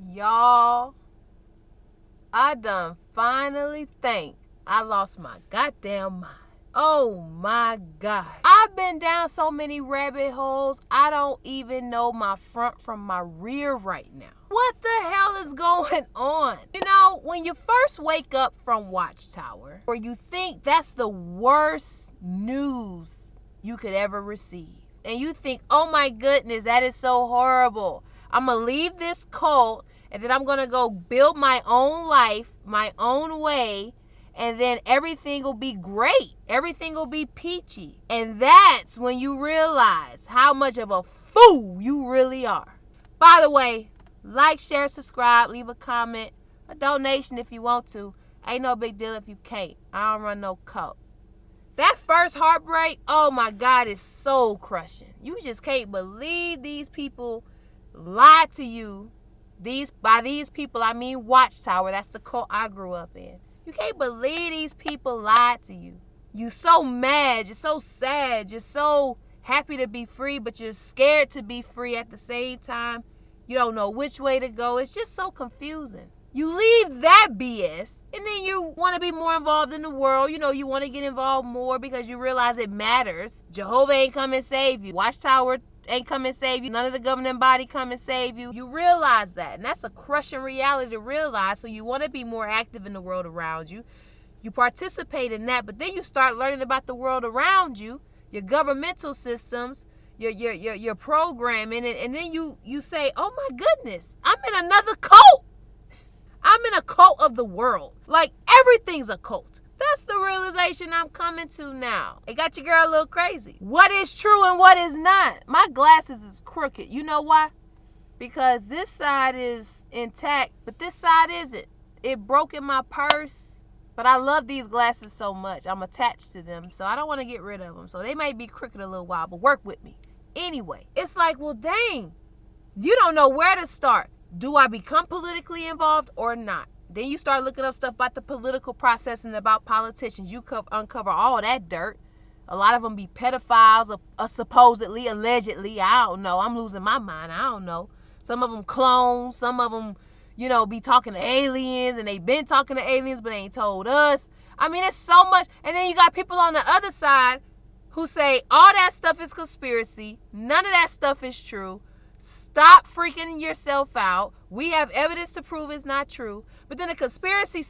Y'all, I done finally think I lost my goddamn mind. Oh my God. I've been down so many rabbit holes, I don't even know my front from my rear right now. What the hell is going on? You know, when you first wake up from Watchtower, or you think that's the worst news you could ever receive, and you think, oh my goodness, that is so horrible. I'm gonna leave this cult, and then I'm gonna go build my own life, my own way, and then everything will be great. Everything will be peachy. And that's when you realize how much of a fool you really are. By the way, like, share, subscribe, leave a comment, a donation if you want to. Ain't no big deal if you can't. I don't run no cult. That first heartbreak, oh my God, is soul crushing. You just can't believe these people lied to you. By these people, I mean Watchtower. That's the cult I grew up in. You can't believe these people lied to you. You so mad, you're so sad, you're so happy to be free, but you're scared to be free at the same time. You don't know which way to go. It's just so confusing. You leave that BS, and then you want to be more involved in the world. You know, you want to get involved more because you realize it matters. Jehovah ain't come and save you. Watchtower ain't come and save you. None of the governing body come and save you. You realize that, and that's a crushing reality to realize. So you want to be more active in the world around you. You participate in that, but then you start learning about the world around you, your governmental systems, your programming, and then you say, oh my goodness, I'm in another cult. I'm in a cult of the world. Like, everything's a cult. That's the realization I'm coming to now. It got your girl a little crazy. What is true and what is not? My glasses is crooked. You know why? Because this side is intact, but this side isn't. It broke in my purse, but I love these glasses so much. I'm attached to them, so I don't want to get rid of them. So they may be crooked a little while, but work with me. Anyway, it's like, well, dang, you don't know where to start. Do I become politically involved or not? Then you start looking up stuff about the political process and about politicians. You uncover all that dirt. A lot of them be pedophiles, supposedly, allegedly. I don't know. I'm losing my mind. I don't know. Some of them clones. Some of them, you know, be talking to aliens, and they been talking to aliens, but they ain't told us. I mean, it's so much. And then you got people on the other side who say all that stuff is conspiracy. None of that stuff is true. Stop freaking yourself out. We have evidence to prove it's not true. But then the conspiracy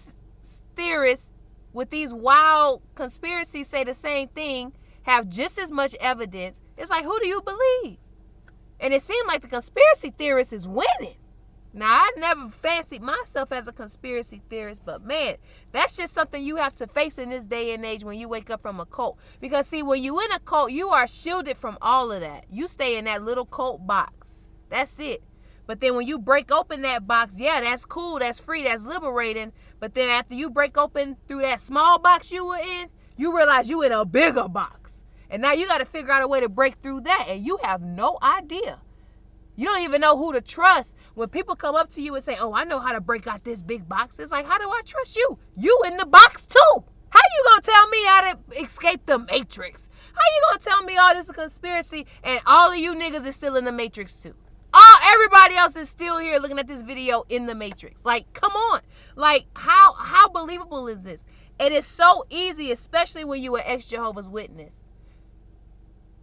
theorists with these wild conspiracies say the same thing, have just as much evidence. It's like, who do you believe? And it seems like the conspiracy theorist is winning. Now, I never fancied myself as a conspiracy theorist, but man, that's just something you have to face in this day and age when you wake up from a cult. Because see, when you in a cult, you are shielded from all of that. You stay in that little cult box. That's it. But then when you break open that box, yeah, that's cool, that's free, that's liberating. But then after you break open through that small box you were in, you realize you in a bigger box. And now you got to figure out a way to break through that, and you have no idea. You don't even know who to trust. When people come up to you and say, oh, I know how to break out this big box. It's like, how do I trust you? You in the box too. How you going to tell me how to escape the Matrix? How you going to tell me all this is a conspiracy and all of you niggas is still in the Matrix too? Everybody else is still here looking at this video in the Matrix. Like, come on. Like, how believable is this? It is so easy, especially when you are ex-Jehovah's Witness.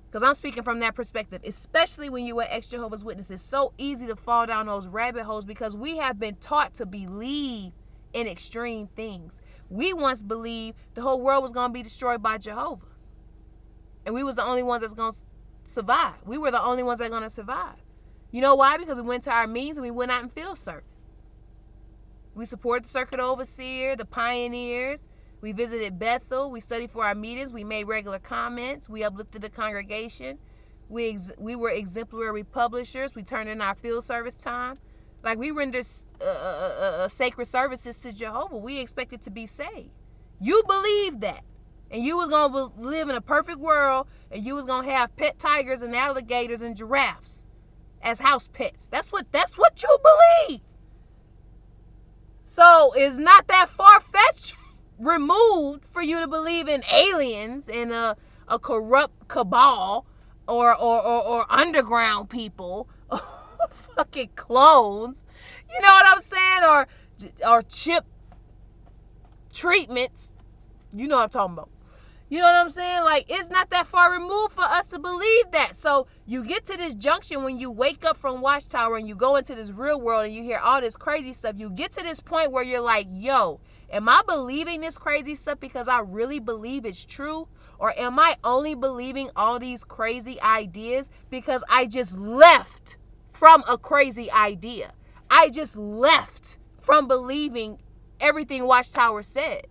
Because I'm speaking from that perspective, especially when you are ex-Jehovah's Witness. It's so easy to fall down those rabbit holes because we have been taught to believe in extreme things. We once believed the whole world was going to be destroyed by Jehovah. And we was the only ones that's going to survive. We were the only ones that are going to survive. You know why? Because we went to our meetings and we went out in field service. We supported the circuit overseer, the pioneers. We visited Bethel. We studied for our meetings. We made regular comments. We uplifted the congregation. We were exemplary publishers. We turned in our field service time. Like, we rendered sacred services to Jehovah. We expected to be saved. You believed that. And you was going to live in a perfect world, and you was going to have pet tigers and alligators and giraffes as house pets. That's what you believe. So it's not that far-fetched removed for you to believe in aliens and a corrupt cabal or underground people, fucking clones. You know what I'm saying? Or chip treatments. You know what I'm talking about. You know what I'm saying? Like, it's not that far removed for us to believe that. So you get to this junction when you wake up from Watchtower and you go into this real world and you hear all this crazy stuff. You get to this point where you're like, yo, am I believing this crazy stuff because I really believe it's true? Or am I only believing all these crazy ideas because I just left from a crazy idea? I just left from believing everything Watchtower said.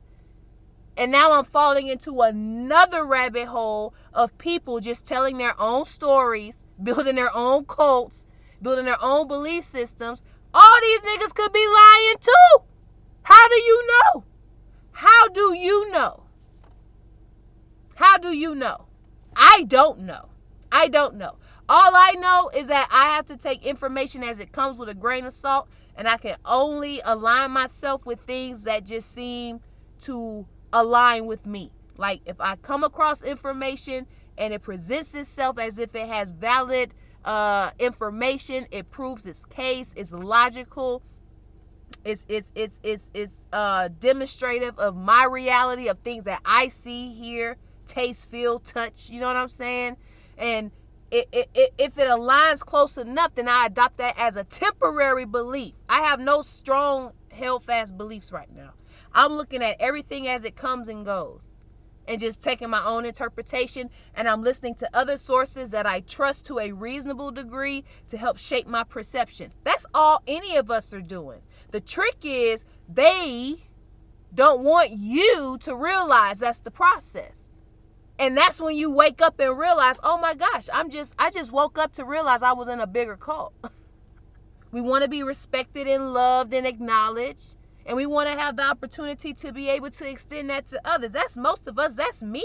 And now I'm falling into another rabbit hole of people just telling their own stories, building their own cults, building their own belief systems. All these niggas could be lying too. How do you know? How do you know? How do you know? I don't know. I don't know. All I know is that I have to take information as it comes with a grain of salt, and I can only align myself with things that just seem to align with me. Like, if I come across information and it presents itself as if it has valid information, it proves its case, it's logical, it's demonstrative of my reality, of things that I see, hear, taste, feel, touch, you know what I'm saying? And if it aligns close enough, then I adopt that as a temporary belief. I have no strong, held fast beliefs right now. I'm looking at everything as it comes and goes and just taking my own interpretation, and I'm listening to other sources that I trust to a reasonable degree to help shape my perception. That's all any of us are doing. The trick is they don't want you to realize that's the process. And that's when you wake up and realize, oh my gosh, I just woke up to realize I was in a bigger cult. We want to be respected and loved and acknowledged. And we want to have the opportunity to be able to extend that to others. That's most of us. That's me.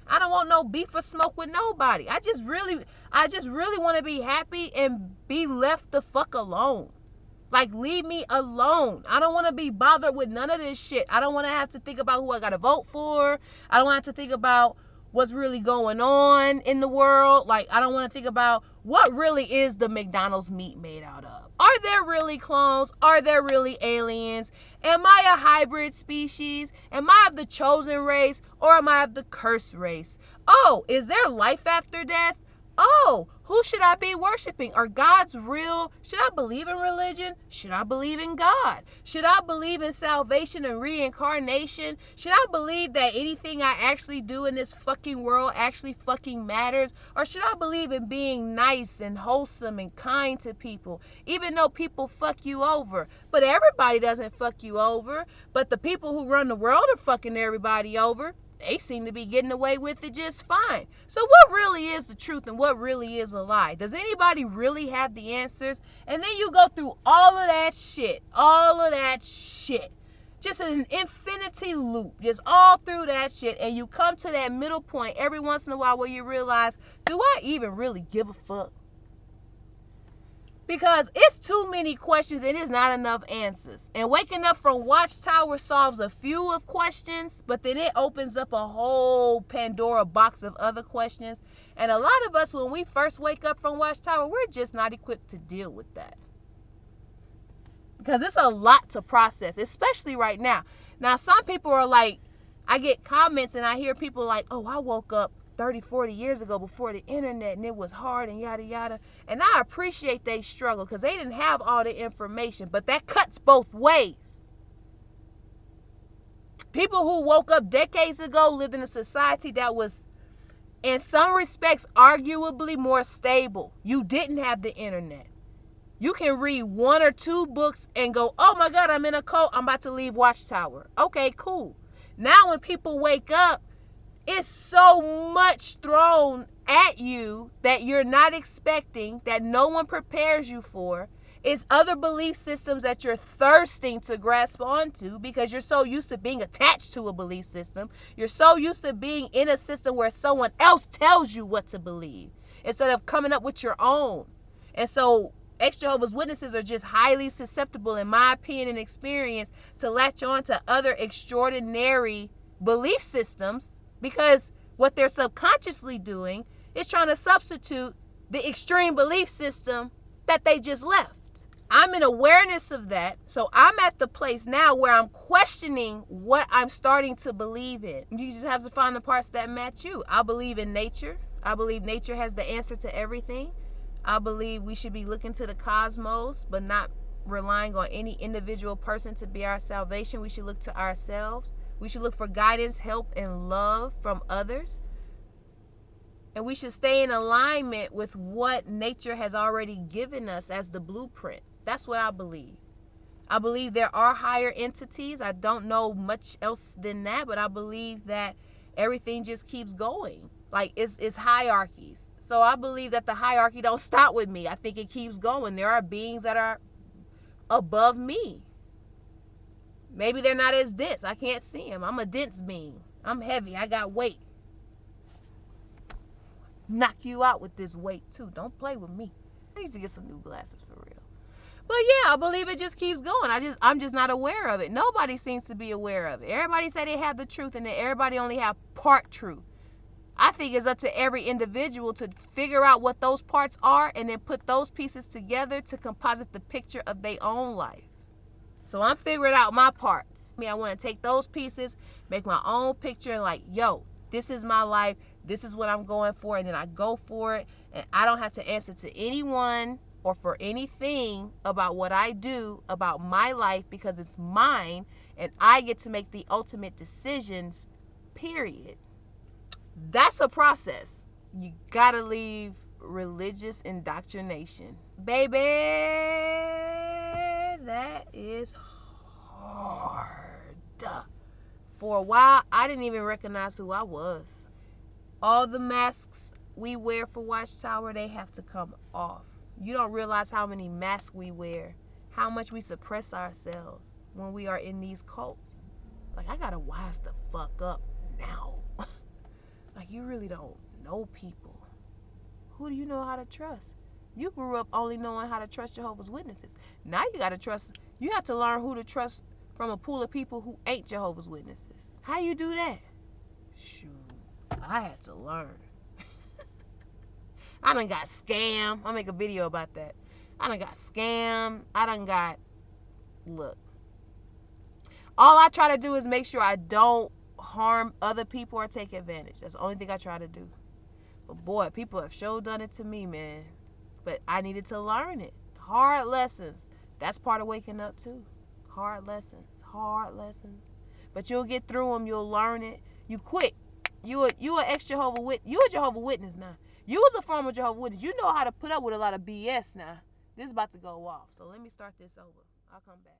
I don't want no beef or smoke with nobody. I just really want to be happy and be left the fuck alone. Like, leave me alone. I don't want to be bothered with none of this shit. I don't want to have to think about who I got to vote for. I don't want to have to think about what's really going on in the world. Like, I don't want to think about what really is the McDonald's meat made out of. Are there really clones? Are there really aliens? Am I a hybrid species? Am I of the chosen race, or am I of the cursed race? Oh, is there life after death? Oh, who should I be worshiping? Are gods real? Should I believe in religion? Should I believe in God? Should I believe in salvation and reincarnation? Should I believe that anything I actually do in this fucking world actually fucking matters? Or should I believe in being nice and wholesome and kind to people, even though people fuck you over? But everybody doesn't fuck you over. But the people who run the world are fucking everybody over. They seem to be getting away with it just fine. So what really is the truth and what really is a lie? Does anybody really have the answers? And then you go through all of that shit. Just an infinity loop. Just all through that shit. And you come to that middle point every once in a while where you realize, do I even really give a fuck? Because it's too many questions and it's not enough answers. And waking up from Watchtower solves a few of questions, but then it opens up a whole Pandora box of other questions. And a lot of us, when we first wake up from Watchtower, we're just not equipped to deal with that. Because it's a lot to process, especially right now. Now, some people are like, I get comments and I hear people like, oh, I woke up 30, 40 years ago before the internet and it was hard and yada, yada. And I appreciate they struggle because they didn't have all the information, but that cuts both ways. People who woke up decades ago lived in a society that was, in some respects, arguably more stable. You didn't have the internet. You can read one or two books and go, oh my God, I'm in a cult. I'm about to leave Watchtower. Okay, cool. Now when people wake up, it's so much thrown at you that you're not expecting, that no one prepares you for. It's other belief systems that you're thirsting to grasp onto because you're so used to being attached to a belief system. You're so used to being in a system where someone else tells you what to believe instead of coming up with your own. And so ex-Jehovah's Witnesses are just highly susceptible, in my opinion and experience, to latch on to other extraordinary belief systems, because what they're subconsciously doing is trying to substitute the extreme belief system that they just left. I'm in awareness of that. So I'm at the place now where I'm questioning what I'm starting to believe in. You just have to find the parts that match you. I believe in nature. I believe nature has the answer to everything. I believe we should be looking to the cosmos, but not relying on any individual person to be our salvation. We should look to ourselves. We should look for guidance, help, and love from others. And we should stay in alignment with what nature has already given us as the blueprint. That's what I believe. I believe there are higher entities. I don't know much else than that, but I believe that everything just keeps going. Like it's hierarchies. So I believe that the hierarchy don't stop with me. I think it keeps going. There are beings that are above me. Maybe they're not as dense. I can't see them. I'm a dense being. I'm heavy. I got weight. Knock you out with this weight too. Don't play with me. I need to get some new glasses for real. But yeah, I believe it just keeps going. I'm just not aware of it. Nobody seems to be aware of it. Everybody say they have the truth and then everybody only have part truth. I think it's up to every individual to figure out what those parts are and then put those pieces together to composite the picture of their own life. So I'm figuring out my parts. I want to take those pieces, make my own picture and like, yo, this is my life. This is what I'm going for. And then I go for it. And I don't have to answer to anyone or for anything about what I do, about my life, because it's mine and I get to make the ultimate decisions, period. That's a process. You gotta leave religious indoctrination. Baby, that is hard. For a while, I didn't even recognize who I was. All the masks we wear for Watchtower, they have to come off. You don't realize how many masks we wear, how much we suppress ourselves when we are in these cults. Like, I gotta wise the fuck up now. Like, you really don't know people. Who do you know how to trust? You grew up only knowing how to trust Jehovah's Witnesses. Now you gotta trust, you have to learn who to trust from a pool of people who ain't Jehovah's Witnesses. How you do that? Shoot, I had to learn. I done got scammed. I'll make a video about that. I done got scammed. Look. All I try to do is make sure I don't harm other people or take advantage. That's the only thing I try to do. But boy, people have sure done it to me, man. But I needed to learn it. Hard lessons. That's part of waking up too. Hard lessons. Hard lessons. But you'll get through them. You'll learn it. You quit. You a ex-Jehovah Witness. You a Jehovah Witness now. You was a former Jehovah Witness. You know how to put up with a lot of BS now. This is about to go off. So let me start this over. I'll come back.